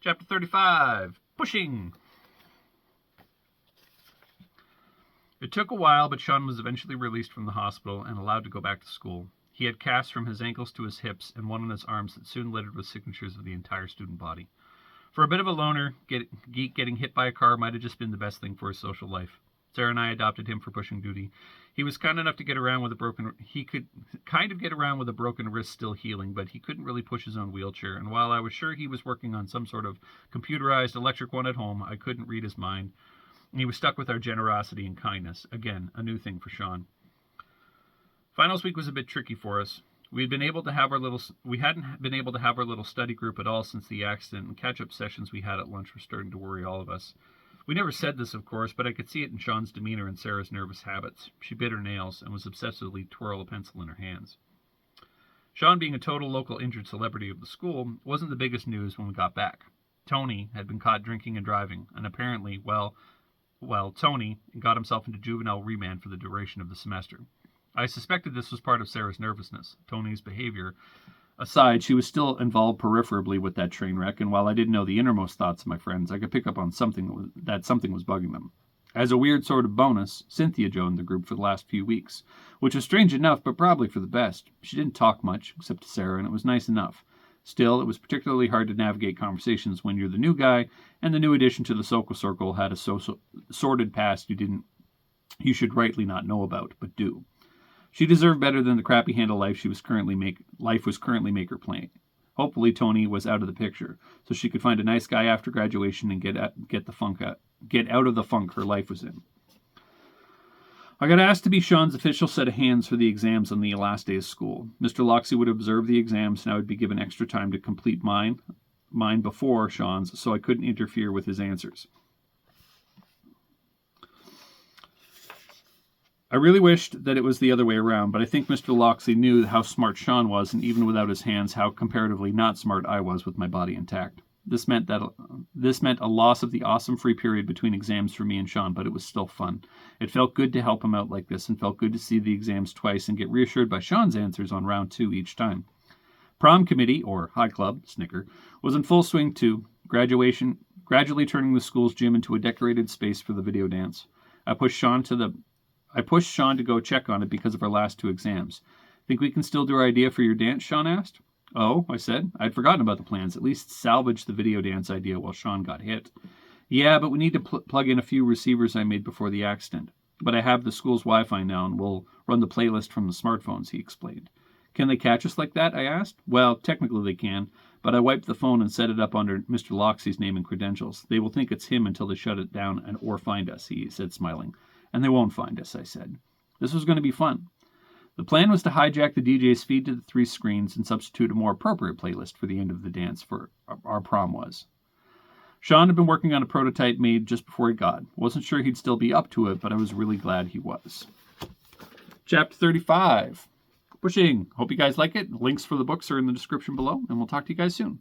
Chapter 35, Pushing. It took a while, but Sean was eventually released from the hospital and allowed to go back to school. He had casts from his ankles to his hips and one on his arms that soon littered with signatures of the entire student body. For a bit of a loner, getting hit by a car might have just been the best thing for his social life. Sarah and I adopted him for pushing duty. He was kind enough to get around with a broken... He could kind of get around with a broken wrist still healing, but he couldn't really push his own wheelchair. And while I was sure he was working on some sort of computerized electric one at home, I couldn't read his mind. And he was stuck with our generosity and kindness. Again, a new thing for Sean. Finals week was a bit tricky for us. We hadn't been able to have our little study group at all since the accident, and catch-up sessions we had at lunch were starting to worry all of us. We never said this, of course, but I could see it in Sean's demeanor and Sarah's nervous habits. She bit her nails and was obsessively twirl a pencil in her hands. Sean, being a total local injured celebrity of the school, wasn't the biggest news when we got back. Tony had been caught drinking and driving, and apparently, Tony got himself into juvenile remand for the duration of the semester. I suspected this was part of Sarah's nervousness. Tony's behavior aside, she was still involved peripherally with that train wreck, and while I didn't know the innermost thoughts of my friends, I could pick up on something was bugging them. As a weird sort of bonus, Cynthia joined the group for the last few weeks, which was strange enough, but probably for the best. She didn't talk much, except to Sarah, and it was nice enough. Still, it was particularly hard to navigate conversations when you're the new guy, and the new addition to the social circle had a sordid past you should rightly not know about, but do. She deserved better than the crappy handle life was currently make her playing. Hopefully, Tony was out of the picture, so she could find a nice guy after graduation and get out of the funk her life was in. I got asked to be Sean's official set of hands for the exams on the last day of school. Mr. Loxley would observe the exams, and I would be given extra time to complete mine before Sean's, so I couldn't interfere with his answers. I really wished that it was the other way around, but I think Mr. Loxley knew how smart Sean was, and even without his hands, how comparatively not smart I was with my body intact. This meant a loss of the awesome free period between exams for me and Sean, but it was still fun. It felt good to help him out like this, and felt good to see the exams twice and get reassured by Sean's answers on round 2 each time. Prom committee, or high club, snicker, was in full swing too, gradually turning the school's gym into a decorated space for the video dance. I pushed Sean to go check on it because of our last 2 exams. Think we can still do our idea for your dance, Sean asked. Oh, I said. I'd forgotten about the plans. At least salvage the video dance idea while Sean got hit. Yeah, but we need to plug in a few receivers I made before the accident. But I have the school's Wi-Fi now, and we'll run the playlist from the smartphones, he explained. Can they catch us like that, I asked. Well, technically they can, but I wiped the phone and set it up under Mr. Loxley's name and credentials. They will think it's him until they shut it down or find us, he said, smiling. And they won't find us, I said. This was going to be fun. The plan was to hijack the DJ's feed to the 3 screens and substitute a more appropriate playlist for the end of the dance for our prom was. Sean had been working on a prototype made just before he got. Wasn't sure he'd still be up to it, but I was really glad he was. Chapter 35. Pushing. Hope you guys like it. Links for the books are in the description below, and we'll talk to you guys soon.